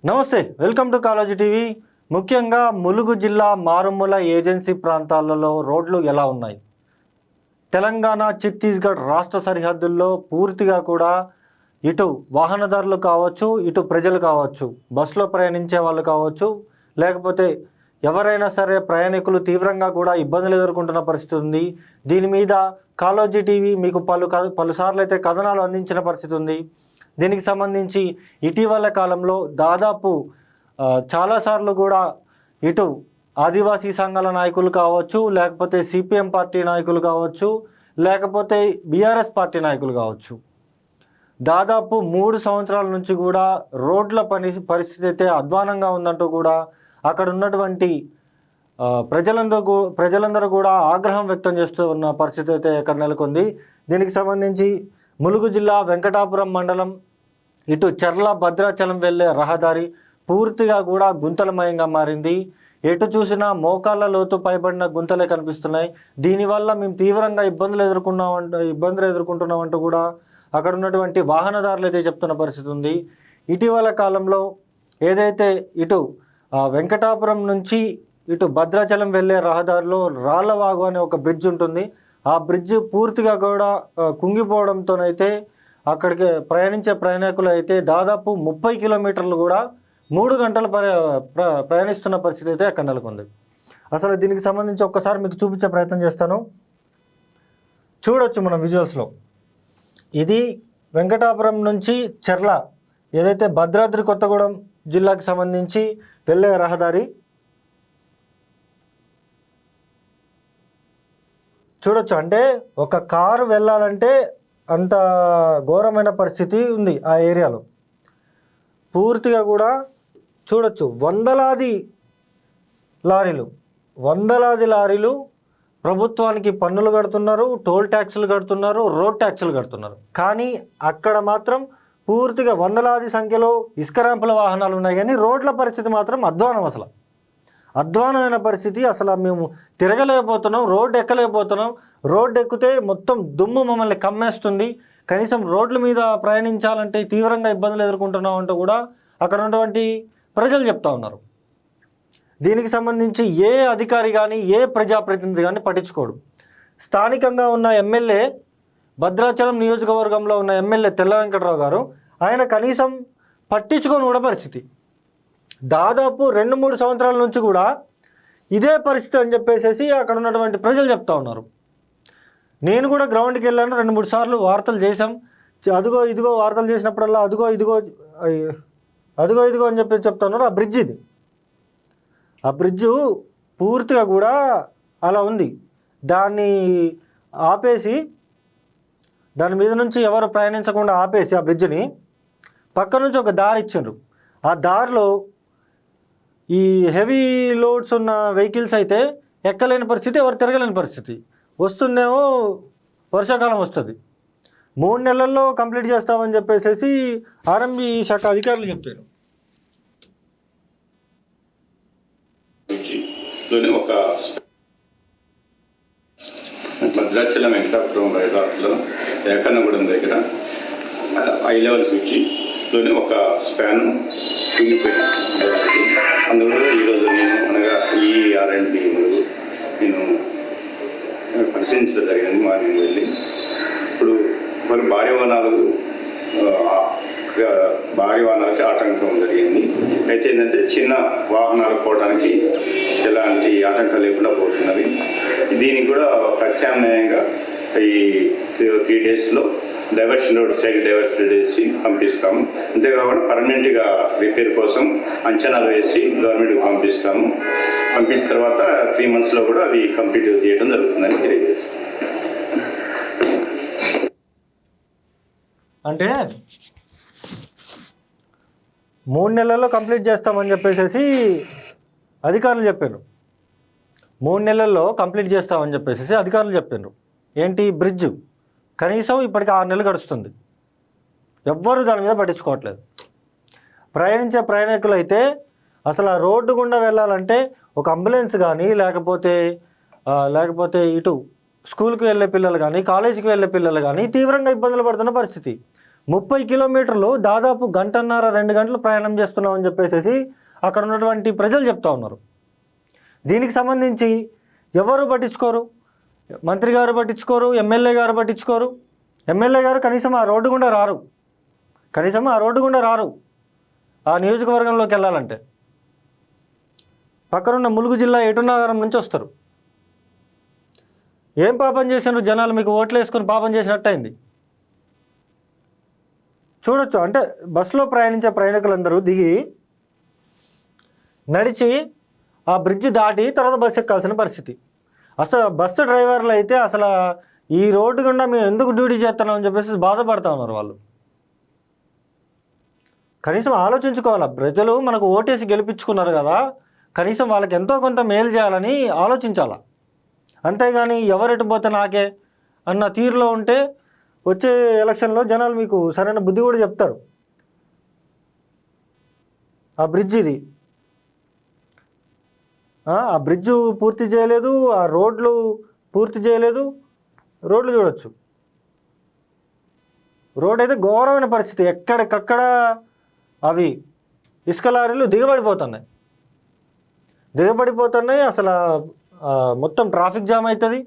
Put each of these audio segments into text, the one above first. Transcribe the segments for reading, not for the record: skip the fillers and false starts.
నమస్తే, welcome to college TV. ముఖ్యంగా ములుగు జిల్లా మారుమూల ఏజెన్సీ ప్రాంతాలలో రోడ్లు ఎలా ఉన్నాయి? తెలంగాణ ఛత్తీస్గఢ్ రాష్ట్ర సరిహద్దుల్లో పూర్తిగా కూడా ఇటు వాహనదారులు కావచ్చు, ఇటు ప్రజలు కావచ్చు, బస్సులో ప్రయాణించే వాళ్ళు కావచ్చు, లేకపోతే ఎవరైనా సరే ప్రయాణికులు తీవ్రంగా కూడా ఇబ్బందులు ఎదుర్కొంటున్న పరిస్థితి ఉంది. దీని మీద కాలేజీ టీవీ మీకు పలుసార్లు అయితే కథనాలు అందించిన పరిస్థితి ఉంది. దీనికి సంబంధించి ఇటీవల కాలంలో దాదాపు చాలాసార్లు కూడా ఇటు ఆదివాసీ సంఘాల నాయకులు కావచ్చు, లేకపోతే సిపిఎం పార్టీ నాయకులు కావచ్చు, లేకపోతే బీఆర్ఎస్ పార్టీ నాయకులు కావచ్చు, దాదాపు 3 సంవత్సరాల నుంచి కూడా రోడ్ల పరిస్థితి అయితే అధ్వానంగా ఉందంటూ కూడా అక్కడ ఉన్నటువంటి ప్రజలందరూ కూడా ఆగ్రహం వ్యక్తం చేస్తూ ఉన్న పరిస్థితి అయితే అక్కడ నెలకొంది. దీనికి సంబంధించి ములుగు జిల్లా వెంకటాపురం మండలం ఇటు చర్ల భద్రాచలం వెళ్ళే రహదారి పూర్తిగా కూడా గుంతలమయంగా మారింది. ఎటు చూసినా మోకాళ్ళ లోతు పైబడిన గుంతలే కనిపిస్తున్నాయి. దీనివల్ల మేము తీవ్రంగా ఇబ్బందులు ఎదుర్కొంటున్నామంటూ కూడా అక్కడ ఉన్నటువంటి వాహనదారులు అయితే చెప్తున్న పరిస్థితి ఉంది. ఇటీవల కాలంలో ఏదైతే ఇటు వెంకటాపురం నుంచి ఇటు భద్రాచలం వెళ్ళే రహదారిలో రాళ్లవాగు అనే ఒక బ్రిడ్జ్ ఉంటుంది. ఆ బ్రిడ్జ్ పూర్తిగా కూడా కుంగిపోవడంతోనైతే అక్కడికి ప్రయాణించే ప్రయాణికులు అయితే దాదాపు 30 కిలోమీటర్లు కూడా 3 గంటలు ప్రయాణిస్తున్న పరిస్థితి అయితే అక్కడ నెలకొంది. అసలు దీనికి సంబంధించి ఒక్కసారి మీకు చూపించే ప్రయత్నం చేస్తాను. చూడొచ్చు మనం విజువల్స్లో. ఇది వెంకటాపురం నుంచి చర్ల ఏదైతే భద్రాద్రి కొత్తగూడెం జిల్లాకి సంబంధించి వెళ్ళే రహదారి. చూడొచ్చు, అంటే ఒక కారు వెళ్ళాలంటే అంత ఘోరమైన పరిస్థితి ఉంది ఆ ఏరియాలో. పూర్తిగా కూడా చూడొచ్చు, వందలాది లారీలు ప్రభుత్వానికి పన్నులు కడుతున్నారు, టోల్ ట్యాక్సులు కడుతున్నారు, రోడ్ ట్యాక్సులు కడుతున్నారు. కానీ అక్కడ మాత్రం పూర్తిగా వందలాది సంఖ్యలో ఇసుక ర్యాంపుల వాహనాలు ఉన్నాయి, కానీ రోడ్ల పరిస్థితి మాత్రం అధ్వానమైన పరిస్థితి. అసలు మేము తిరగలేకపోతున్నాం, రోడ్డు ఎక్కలేకపోతున్నాం. రోడ్డు ఎక్కితే మొత్తం దుమ్ము మమ్మల్ని కమ్మేస్తుంది. కనీసం రోడ్ల మీద ప్రయాణించాలంటే తీవ్రంగా ఇబ్బందులు ఎదుర్కొంటున్నాం అంటూ కూడా అక్కడ ఉన్నటువంటి ప్రజలు చెప్తా ఉన్నారు. దీనికి సంబంధించి ఏ అధికారి కానీ ఏ ప్రజాప్రతినిధి కానీ పట్టించుకోడు. స్థానికంగా ఉన్న ఎమ్మెల్యే, భద్రాచలం నియోజకవర్గంలో ఉన్న ఎమ్మెల్యే తెల్ల వెంకటరావు గారు, ఆయన కనీసం పట్టించుకొని కూడా పరిస్థితి. దాదాపు 2-3 సంవత్సరాల నుంచి కూడా ఇదే పరిస్థితి అని చెప్పేసి అక్కడ ఉన్నటువంటి ప్రజలు చెప్తా ఉన్నారు. నేను కూడా గ్రౌండ్కి వెళ్ళాను, 2-3 సార్లు వార్తలు చేశాం. అదిగో ఇదిగో వార్తలు చేసినప్పుడల్లా అదిగో ఇదిగో అని చెప్పేసి చెప్తా ఉన్నారు. ఆ బ్రిడ్జు పూర్తిగా కూడా అలా ఉంది. దాన్ని ఆపేసి, దాని మీద నుంచి ఎవరు ప్రయాణించకుండా ఆపేసి ఆ బ్రిడ్జిని పక్క నుంచి ఒక దారి ఇచ్చిండ్రు. ఆ దారిలో ఈ హెవీ లోడ్స్ ఉన్న వెహికల్స్ అయితే ఎక్కలేని పరిస్థితి, ఎవరు తిరగలేని పరిస్థితి. వస్తుందేమో వర్షాకాలం వస్తుంది. 3 నెలల్లో కంప్లీట్ చేస్తామని చెప్పేసి ఆర్ఎంబీ శాఖ అధికారులు చెప్పారు. ఒక భద్రాచలం వెంకటాపురం రైదాట్లో ఏకన్నగూడెం దగ్గర హై లెవెల్ బ్రిడ్జిలోని ఒక స్పాన్ కుంగిపోయింది. అందువల్ల ఈరోజు అనగా ఈ ఆర్ఎండ్బి నేను పరిశీలించడం జరిగింది. మార్నింగ్ వెళ్ళి ఇప్పుడు మరి భారీ వాహనాలకి ఆటంకం జరిగింది. అయితే ఏంటంటే చిన్న వాహనాలు పోవడానికి ఎలాంటి ఆటంకం లేకుండా పోతున్నది. దీనికి కూడా ప్రత్యామ్నాయంగా ఈ 3 డేస్లో డైవర్షన్ రోడ్ సైడ్ డైవర్షన్ చేసి పంపిస్తాము. అంతేకాకుండా పర్మనెంట్గా రిపేర్ కోసం అంచనాలు వేసి గవర్నమెంట్కి పంపిస్తాము. పంపించిన తర్వాత 3 మంత్స్లో కూడా అవి కంప్లీట్ చేయడం జరుగుతుందని తెలియజేస్తాం. అంటే 3 నెలల్లో కంప్లీట్ చేస్తామని చెప్పేసి అధికారులు చెప్పారు. 3 నెలల్లో కంప్లీట్ చేస్తామని చెప్పేసి అధికారులు చెప్పారు. ఏంటి బ్రిడ్జ్ కనీసం ఇప్పటికి 6 నెలలు గడుస్తుంది. ఎవ్వరూ దాని మీద పట్టించుకోవట్లేదు. ప్రయాణించే ప్రయాణికులు అయితే అసలు ఆ రోడ్డు గుండా వెళ్ళాలంటే ఒక అంబులెన్స్ కానీ లేకపోతే ఇటు స్కూల్కి వెళ్ళే పిల్లలు కానీ కాలేజీకి వెళ్ళే పిల్లలు కానీ తీవ్రంగా ఇబ్బందులు పడుతున్న పరిస్థితి. 30 కిలోమీటర్లు దాదాపు గంటన్నర 2 గంటలు ప్రయాణం చేస్తున్నామని చెప్పేసి అక్కడ ఉన్నటువంటి ప్రజలు చెప్తా ఉన్నారు. దీనికి సంబంధించి ఎవరు పట్టించుకోరు, మంత్రి గారు పట్టించుకోరు, ఎమ్మెల్యే గారు పట్టించుకోరు. ఎమ్మెల్యే గారు కనీసం ఆ రోడ్డు గుండా రారు, ఆ నియోజకవర్గంలోకి వెళ్ళాలంటే పక్కనున్న ములుగు జిల్లా ఎటునగరం నుంచి వస్తారు. ఏం పాపం చేసినారు జనాలు, మీకు ఓట్లు వేసుకొని పాపం చేసినట్టు అయింది. చూడొచ్చు, అంటే బస్సులో ప్రయాణించే ప్రయాణికులందరూ దిగి నడిచి ఆ బ్రిడ్జ్ దాటి తర్వాత బస్సు ఎక్కాల్సిన పరిస్థితి. అసలు బస్సు డ్రైవర్లు అయితే అసలు ఈ రోడ్డు గుండా మేము ఎందుకు డ్యూటీ చేస్తున్నామని చెప్పేసి బాధపడతా ఉన్నారు వాళ్ళు. కనీసం ఆలోచించుకోవాలా, ప్రజలు మనకు ఓటేసి గెలిపించుకున్నారు కదా, కనీసం వాళ్ళకి ఎంతో కొంత మేలు చేయాలని ఆలోచించాలా. అంతేగాని ఎవరెటు పోతే నాకే అన్న తీరులో ఉంటే వచ్చే ఎలక్షన్లో జనాలు మీకు సరైన బుద్ధి కూడా చెప్తారు. ఆ బ్రిడ్జు పూర్తి చేయలేదు, ఆ రోడ్లు పూర్తి చేయలేదు. రోడ్లు చూడొచ్చు, రోడ్ అయితే ఘోరమైన పరిస్థితి. ఎక్కడికక్కడ అవి ఇసుక లారీలు దిగబడిపోతున్నాయి. అసలు మొత్తం ట్రాఫిక్ జామ్ అవుతుంది,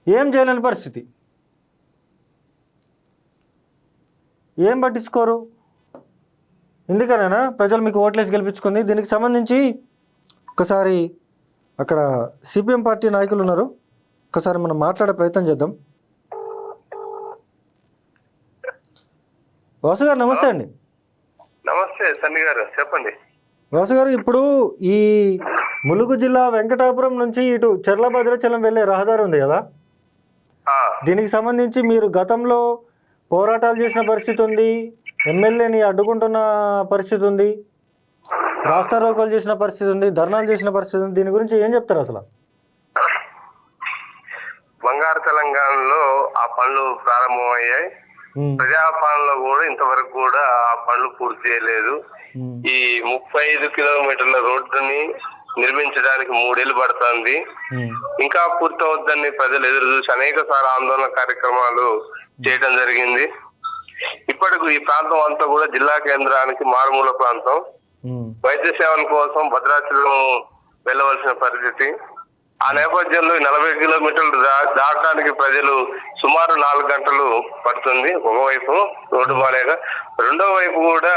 ఏం చేయలేని పరిస్థితి. ఏం పట్టించుకోరు. ఎందుకనేనా ప్రజలు మీకు ఓట్లేసి గెలిపించుకుంది. దీనికి సంబంధించి ఒకసారి అక్కడ సిపిఎం పార్టీ నాయకులు ఉన్నారు, ఒకసారి మనం మాట్లాడే ప్రయత్నం చేద్దాం. వాసు గారు నమస్తే అండి. నమస్తే సన్ని గారు, చెప్పండి. వాసు గారు, ఇప్పుడు ఈ ములుగు జిల్లా వెంకటాపురం నుంచి ఇటు చెర్ల భద్రాచలం వెళ్ళే రహదారి ఉంది కదా, దీనికి సంబంధించి మీరు గతంలో పోరాటాలు చేసిన పరిస్థితి ఉంది, ఎమ్మెల్యేని అడ్డుకుంటున్న పరిస్థితి ఉంది, రాస్తారోకోలు చేసిన పరిస్థితి ఉంది, ధర్నాలు చేసిన పరిస్థితి ఉంది. దీని గురించి ఏం చెప్తారు అసలు? బంగారు తెలంగాణలో ఆ పనులు ప్రారంభమయ్యాయి. ప్రజాపాలనలో కూడా ఇంతవరకు కూడా ఆ పనులు పూర్తి చేయలేదు. ఈ 35 కిలోమీటర్ల రోడ్డుని నిర్మించడానికి 3 ఏళ్లు పడుతుంది. ఇంకా పూర్తవుద్దని ప్రజలు ఎదురు చూసి అనేక సార్లు ఆందోళన కార్యక్రమాలు చేయడం జరిగింది. ఇప్పటికి ఈ ప్రాంతం అంతా కూడా జిల్లా కేంద్రానికి మారుమూల ప్రాంతం. వైద్య సేవల కోసం భద్రాచలం వెళ్ళవలసిన పరిస్థితి. ఆ నేపథ్యంలో 40 కిలోమీటర్లు దాటడానికి ప్రజలు సుమారు 4 గంటలు పడుతుంది. ఒకవైపు రోడ్డు బాలేక, రెండో వైపు కూడా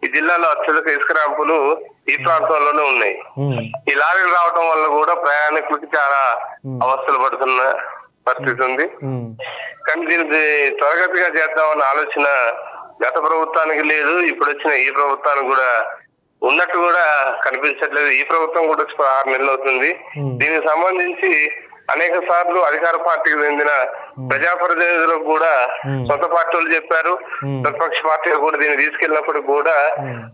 ఈ జిల్లాలో అత్యధిక ఇసుక ర్యాంపులు ఈ ప్రాంతంలోనే ఉన్నాయి. ఈ లారీలు రావడం వల్ల కూడా ప్రయాణికులకి చాలా అవస్థలు పడుతున్న పరిస్థితి ఉంది. కానీ దీనికి త్వరగతిగా చేద్దామన్న ఆలోచన గత ప్రభుత్వానికి లేదు, ఇప్పుడు వచ్చిన ఈ ప్రభుత్వానికి కూడా ఉన్నట్టు కూడా కనిపించట్లేదు. ఈ ప్రభుత్వం కూడా 6 నెలలు అవుతుంది. దీనికి సంబంధించి అనేక సార్లు అధికార పార్టీకి చెందిన ప్రజాప్రతినిధులకు కూడా సొంత పార్టీలు చెప్పారు, ప్రతిపక్ష పార్టీలు కూడా దీన్ని తీసుకెళ్ళినప్పుడు కూడా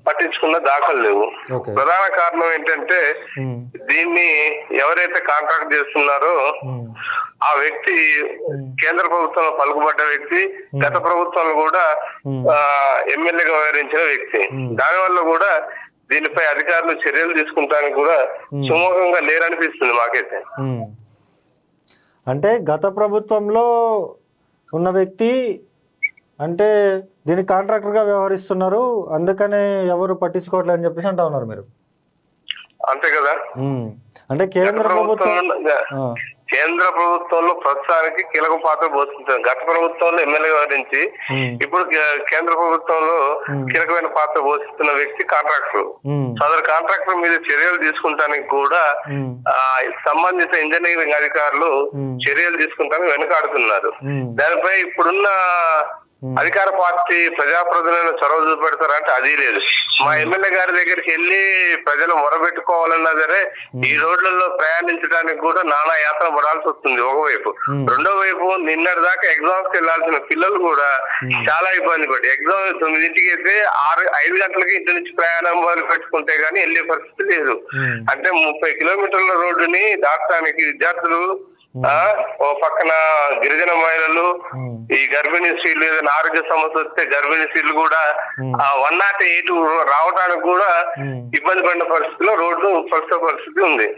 పట్టించుకున్న దాఖలు లేవు. ప్రధాన కారణం ఏంటంటే దీన్ని ఎవరైతే కాంట్రాక్ట్ చేస్తున్నారో ఆ వ్యక్తి కేంద్ర ప్రభుత్వంలో పలుకుబడ్డ వ్యక్తి, గత ప్రభుత్వంలో కూడా ఎమ్మెల్యేగా వ్యవహరించిన వ్యక్తి. దానివల్ల కూడా దీనిపై అధికారులు చర్యలు తీసుకుంటానికి కూడా సుమూహంగా లేరనిపిస్తుంది మాకైతే. అంటే గత ప్రభుత్వంలో ఉన్న వ్యక్తి అంటే దీనికి కాంట్రాక్టర్గా వ్యవహరిస్తున్నారు, అందుకనే ఎవరు పట్టించుకోవట్లేదు అని చెప్పేసి అంటా ఉన్నారు మీరు. అంతే కదా. అంటే కేంద్ర ప్రభుత్వంలో ప్రస్తుతానికి కీలక పాత్ర పోషించారు. గత ప్రభుత్వంలో ఎమ్మెల్యే వ్యవహరించి ఇప్పుడు కేంద్ర ప్రభుత్వంలో కీలకమైన పాత్ర పోషిస్తున్న వ్యక్తి కాంట్రాక్టర్. సదరు కాంట్రాక్టర్ మీద చర్యలు తీసుకుంటానికి కూడా సంబంధిత ఇంజనీరింగ్ అధికారులు చర్యలు తీసుకుంటానికి వెనుకాడుతున్నారు. దానిపై ఇప్పుడున్న అధికార పార్టీ ప్రజాప్రతినిధులను చొరవ చూపెడతారంటే అది లేదు. మా ఎమ్మెల్యే గారి దగ్గరికి వెళ్ళి ప్రజలు మొరబెట్టుకోవాలన్నా సరే ఈ రోడ్లలో ప్రయాణించడానికి కూడా నానా యాత్ర పడాల్సి వస్తుంది ఒకవైపు. రెండో వైపు నిన్నటి దాకా ఎగ్జామ్స్ వెళ్లాల్సిన పిల్లలు కూడా చాలా ఇబ్బంది పడి, ఎగ్జామ్ 9ంటికి అయితే 5 గంటలకి ఇంటి నుంచి ప్రయాణం మొదలు పెట్టుకుంటే గానీ వెళ్ళే పరిస్థితి లేదు. అంటే 30 కిలోమీటర్ల రోడ్డుని దాటడానికి విద్యార్థులు, ఓ పక్కన గిరిజన మహిళలు, ఈ గర్భిణీ స్త్రీలు, ఏదైనా ఆరోగ్య సమస్య వస్తే గర్భిణీ స్త్రీలు కూడా 108 రావడానికి కూడా ఇబ్బంది పడిన పరిస్థితిలో రోడ్డు పరిస్థితి ఉంది.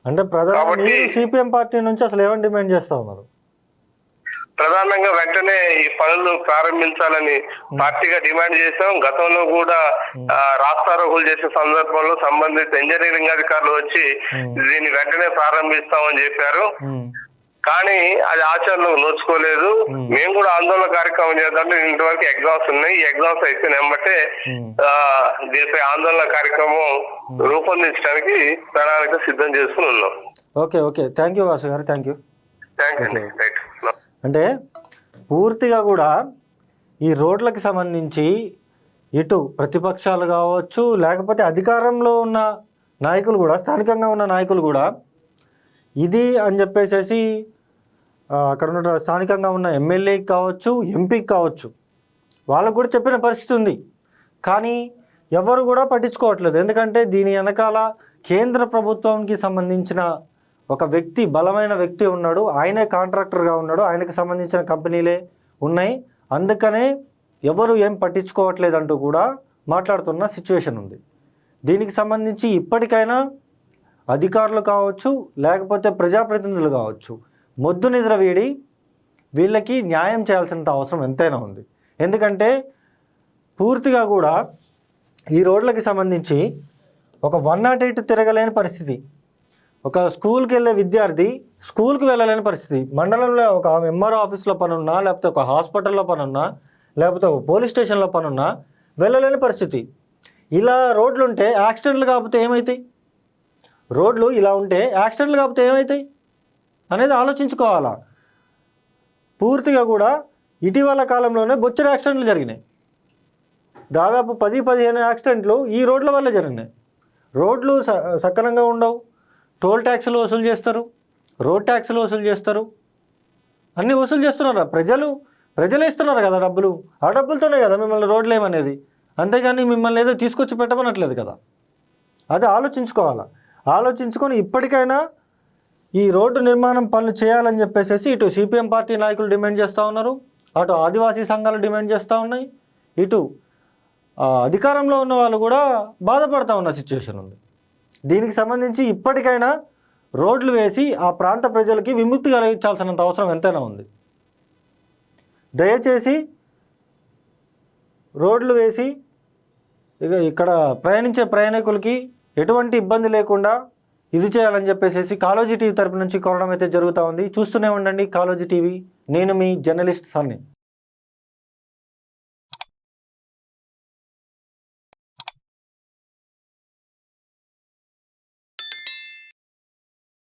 అంటే ప్రధానంగా సిపిఎం పార్టీ నుంచి అసలు ఏమని డిమాండ్ చేస్తా ఉన్నారు? ప్రధానంగా వెంటనే ఈ పనులు ప్రారంభించాలని పార్టీగా డిమాండ్ చేశాం. గతంలో కూడా రాస్తారోకులు చేసే సందర్భంలో సంబంధిత ఇంజనీరింగ్ అధికారులు వచ్చి దీన్ని వెంటనే ప్రారంభిస్తామని చెప్పారు. కానీ అది ఆచరణకు నోచుకోలేదు. మేము కూడా ఆందోళన కార్యక్రమం చేద్దాం. ఇంతవరకు ఎగ్జామ్స్ ఉన్నాయి. ఈ ఎగ్జామ్స్ అయిపోయినమ్మటే దీనిపై ఆందోళన కార్యక్రమం రూపొందించడానికి ప్రణాళిక సిద్ధం చేసుకుని ఉన్నాం. ఓకే థ్యాంక్ యూ వాసు గారు. Thank you. రైట్. అంటే పూర్తిగా కూడా ఈ రోడ్లకు సంబంధించి ఇటు ప్రతిపక్షాలు కావచ్చు, లేకపోతే అధికారంలో ఉన్న నాయకులు కూడా, స్థానికంగా ఉన్న నాయకులు కూడా ఇది అని చెప్పేసి అక్కడ ఉన్న స్థానికంగా ఉన్న ఎమ్మెల్యేకి కావచ్చు, ఎంపీకి కావచ్చు, వాళ్ళకు కూడా చెప్పిన పరిస్థితి ఉంది. కానీ ఎవరు కూడా పట్టించుకోవట్లేదు. ఎందుకంటే దీని వెనకాల కేంద్ర ప్రభుత్వానికి సంబంధించిన ఒక వ్యక్తి, బలమైన వ్యక్తి ఉన్నాడు. ఆయనే కాంట్రాక్టర్గా ఉన్నాడు. ఆయనకు సంబంధించిన కంపెనీలే ఉన్నాయి. అందుకనే ఎవరు ఏం పట్టించుకోవట్లేదంటూ కూడా మాట్లాడుతున్న సిచ్యువేషన్ ఉంది. దీనికి సంబంధించి ఇప్పటికైనా అధికారులు కావచ్చు, లేకపోతే ప్రజాప్రతినిధులు కావచ్చు, మొద్దు నిద్ర వీడి వీళ్ళకి న్యాయం చేయాల్సినంత అవసరం ఎంతైనా ఉంది. ఎందుకంటే పూర్తిగా కూడా ఈ రోడ్లకి సంబంధించి ఒక 108 తిరగలేని పరిస్థితి. ఒక స్కూల్కి వెళ్ళే విద్యార్థి స్కూల్కి వెళ్ళలేని పరిస్థితి. మండలంలో ఒక ఎంఆర్ఓ ఆఫీస్లో పనున్నా, లేకపోతే ఒక హాస్పిటల్లో పనున్నా, లేకపోతే ఒక పోలీస్ స్టేషన్లో పనున్నా వెళ్ళలేని పరిస్థితి. ఇలా రోడ్లు ఉంటే యాక్సిడెంట్లు కాకపోతే ఏమవుతాయి? రోడ్లు ఇలా ఉంటే యాక్సిడెంట్లు కాకపోతే ఏమవుతాయి అనేది ఆలోచించుకోవాలా. పూర్తిగా కూడా ఇటీవల కాలంలోనే బొచ్చడి యాక్సిడెంట్లు జరిగినాయి. దాదాపు 10-15 యాక్సిడెంట్లు ఈ రోడ్ల వల్ల జరిగినాయి. రోడ్లు సక్రమంగా ఉండవు. టోల్ ట్యాక్సులు వసూలు చేస్తారు, రోడ్ ట్యాక్సులు వసూలు చేస్తారు, అన్నీ వసూలు చేస్తున్నారు. ప్రజలే ఇస్తున్నారు కదా డబ్బులు. ఆ డబ్బులతోనే కదా మిమ్మల్ని రోడ్లు ఏమనేది. అంతేగాని మిమ్మల్ని ఏదో తీసుకొచ్చి పెట్టమనట్లేదు కదా. అది ఆలోచించుకోవాలా. ఆలోచించుకొని ఇప్పటికైనా ఈ రోడ్డు నిర్మాణం పనులు చేయాలని చెప్పేసి ఇటు సిపిఎం పార్టీ నాయకులు డిమాండ్ చేస్తూ ఉన్నారు, అటు ఆదివాసీ సంఘాలు డిమాండ్ చేస్తూ ఉన్నాయి, ఇటు అధికారంలో ఉన్న వాళ్ళు కూడా బాధపడుతూ ఉన్న సిచ్యువేషన్ ఉంది. దీనికి సంబంధించి ఇప్పటికైనా రోడ్లు వేసి ఆ ప్రాంత ప్రజలకి విముక్తి కలిగించాల్సినంత అవసరం ఎంతైనా ఉంది. దయచేసి రోడ్లు వేసి ఇక్కడ ప్రయాణించే ప్రయాణికులకి ఎటువంటి ఇబ్బంది లేకుండా ఇది చేయాలని చెప్పేసి కాలోజీ టీవీ తరపు నుంచి కోరడం అయితే జరుగుతూ ఉంది. చూస్తూనే ఉండండి కాలోజీ టీవీ. నేను మీ జర్నలిస్ట్ సన్నీ.